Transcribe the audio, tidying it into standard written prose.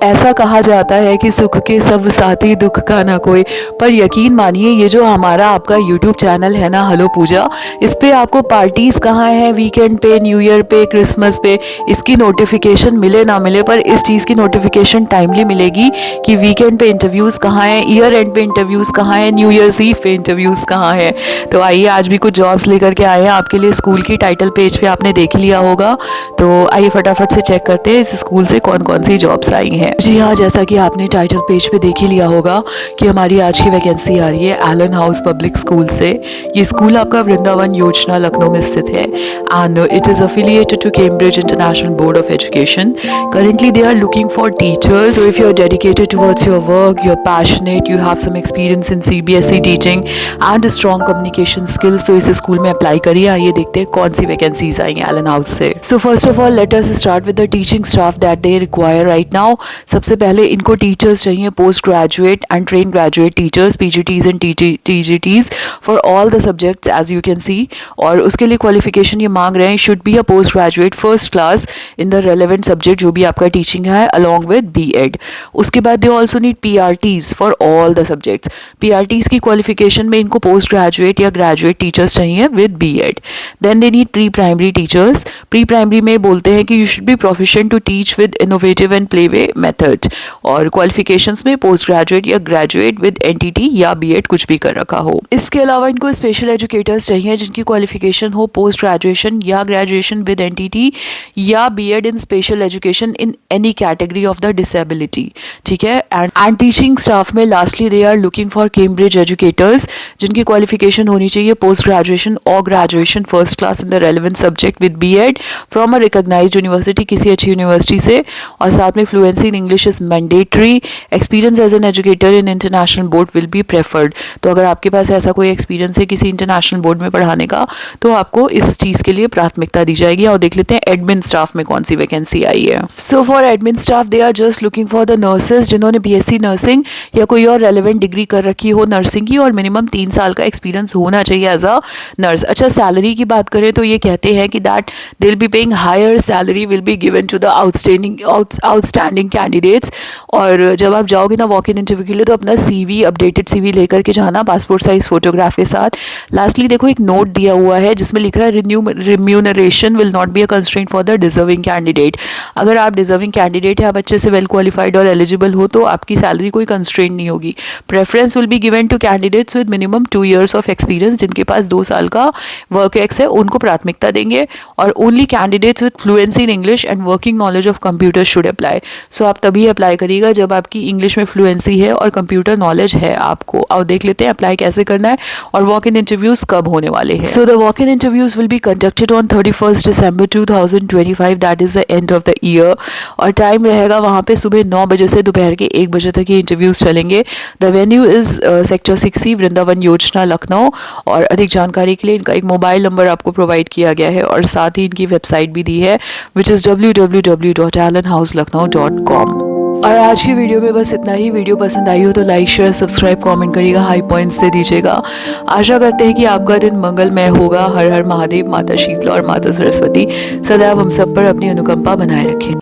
ऐसा कहा जाता है कि सुख के सब साथी दुख का ना कोई, पर यकीन मानिए ये जो हमारा आपका यूट्यूब चैनल है ना हेलो पूजा, इस पे आपको पार्टीज़ कहाँ हैं, वीकेंड पे, न्यू ईयर पे, क्रिसमस पे, इसकी नोटिफिकेशन मिले ना मिले, पर इस चीज़ की नोटिफिकेशन टाइमली मिलेगी कि वीकेंड पे इंटरव्यूज़ कहाँ हैं, ईयर एंड पे इंटरव्यूज़ कहाँ हैं, न्यू ईयर्स ईव पे इंटरव्यूज़ कहाँ हैं। तो आइए आज भी कुछ जॉब्स लेकर के आए हैं आपके लिए। स्कूल की टाइटल पेज पे आपने देख लिया होगा, तो आइए फटाफट से चेक करते हैं इस स्कूल से कौन कौन सी जॉब्स आई हैं। जी हाँ, जैसा कि आपने टाइटल पेज पे देख ही लिया होगा कि हमारी आज की वैकेंसी आ रही है एलन हाउस पब्लिक स्कूल से। ये स्कूल आपका वृंदावन योजना लखनऊ में स्थित है and it is affiliated to Cambridge International Board of Education. Currently they are looking for teachers, so if you are dedicated towards your work, you are passionate, you have some experience in CBSE teaching and strong communication skills, तो इस school में apply करिए। आइए देखते हैं कौन सी vacancies आई हैं Allen House से। So first of all let us start with the teaching staff that they require right now. सबसे पहले इनको टीचर्स चाहिए, post graduate and train graduate teachers, PGTs and TGTs for all the subjects as you can see. और उसके लिए qualification ये मांग रहे हैं, should be a post graduate first class in the relevant subject जो भी आपका टीचिंग है अलॉन्ग विद B.Ed। उसके बाद they also need PRTs for all the subjects. PRTs की क्वालिफिकेशन में इनको पोस्ट ग्रेजुएट या ग्रेजुएट टीचर्स चाहिए with B.Ed। Then they need pre primary teachers. Pre primary में बोलते हैं कि you should be proficient to teach with innovative and playway method, और क्वालिफिकेशंस में पोस्ट ग्रेजुएट या ग्रेजुएट विद NTT या B.Ed कुछ भी कर रखा हो। इसके अलावा इनको स्पेशल एजुकेटर्स चाहिए जिनकी क्वालिफिकेशन हो पोस्ट ग्रेजुएशन या ग्रेजुएशन विद NTT या B.Ed in special education in any category of the disability. ठीक है, एंड टीचिंग स्टाफ में lastly they are looking for Cambridge educators जिनकी क्वालिफिकेशन होनी चाहिए पोस्ट ग्रेजुएशन और graduation first class in the relevant subject with B.Ed from a recognised university, किसी अच्छी university से, और साथ में fluency in English is mandatory. Experience as an educator in international board will be preferred. तो अगर आपके पास ऐसा कोई एक्सपीरियंस है किसी इंटरनेशनल बोर्ड में पढ़ाने का, तो आपको इस चीज़ के लिए प्राथमिकता दी जाएगी। और देख लेते हैं एडमिन स्टाफ में कौन सी वैकेंसी आई है। So for admin staff they are just looking for the nurses जिन्होंने BSc नर्सिंग या कोई और रेलेवेंट डिग्री कर रखी हो नर्सिंग की, और मिनिमम 3 साल का एक्सपीरियंस होना चाहिए एज अ नर्स। अच्छा, सैलरी की बात करें तो ये कहते हैं कि that they will be paying higher salary will be given to the outstanding candidates. और जब आप जाओगे ना वॉक इन इंटरव्यू के लिए, तो अपना CV, अपडेटेड CV लेकर के जाना, पासपोर्ट साइज फोटोग्राफ के साथ। लास्टली देखो एक नोट दिया हुआ है जिसमें लिखा है remuneration will not be a constraint for the deserving candidate. अगर आप डिजर्विंग कैंडिडेट है, आप अच्छे से वेल क्वालिफाइड और एलिजिबल हो, तो आपकी सैलरी कोई कंस्ट्रेंट नहीं होगी। Preference will be given to candidates with minimum 2 years of experience, जिनके पास 2 साल का वर्क एक्स है उनको प्राथमिकता देंगे। और only candidates with fluency in English and working knowledge of computer should apply. So आप तभी अप्लाई करिएगा जब आपकी इंग्लिश में फ्लुएंसी है और कंप्यूटर नॉलेज है आपको। और देख लेते हैं अप्लाई कैसे करना है और वॉक इन इंटरव्यूज कब होने वाले हैं। So the walk in interviews will be conducted on 31 December 2025, that is the end of the year. और टाइम रहेगा वहाँ पे सुबह 9 बजे से दोपहर के 1 बजे तक ये इंटरव्यूज चलेंगे। The venue is sector 6C Vrindavan योजना लखनऊ। और अधिक जानकारी के लिए इनका एक मोबाइल नंबर आपको प्रोवाइड किया गया है, और साथ ही इनकी वेबसाइट भी दी है विच इज़ www.alanhouselakhnau.com। और आज की वीडियो में बस इतना ही। वीडियो पसंद आई हो तो लाइक, शेयर, सब्सक्राइब, कमेंट करिएगा, हाई पॉइंट्स दे दीजिएगा। आशा करते हैं कि आपका दिन मंगलमय होगा। हर हर महादेव, माता शीतला और माता सरस्वती सदैव हम सब पर अपनी अनुकंपा बनाए रखें।